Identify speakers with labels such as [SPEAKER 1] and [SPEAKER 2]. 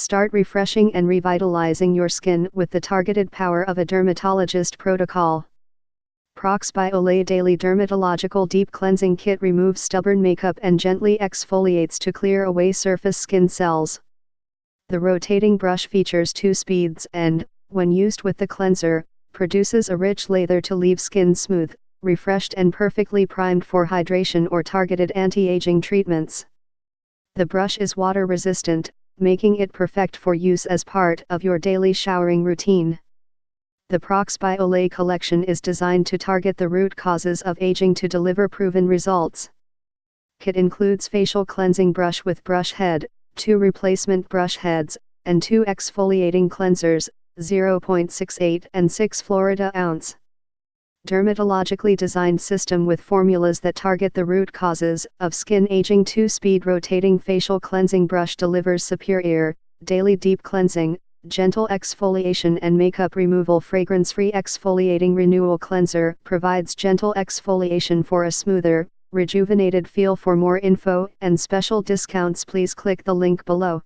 [SPEAKER 1] Start refreshing and revitalizing your skin with the targeted power of a dermatologist protocol. ProX by Olay Daily Dermatological Deep Cleansing Kit removes stubborn makeup and gently exfoliates to clear away surface skin cells. The rotating brush features 2 speeds and, when used with the cleanser, produces a rich lather to leave skin smooth, refreshed and perfectly primed for hydration or targeted anti-aging treatments. The brush is water resistant, making it perfect for use as part of your daily showering routine. The ProX by Olay collection is designed to target the root causes of aging to deliver proven results. Kit includes facial cleansing brush with brush head, 2 replacement brush heads, and 2 exfoliating cleansers, 0.68 and 6 Florida ounce. Dermatologically designed system with formulas that target the root causes of skin aging. 2-speed rotating facial cleansing brush delivers superior, daily deep cleansing, gentle exfoliation and makeup removal. Fragrance-free exfoliating Renewal cleanser provides gentle exfoliation for a smoother, rejuvenated feel. For more info and special discounts, please click the link below.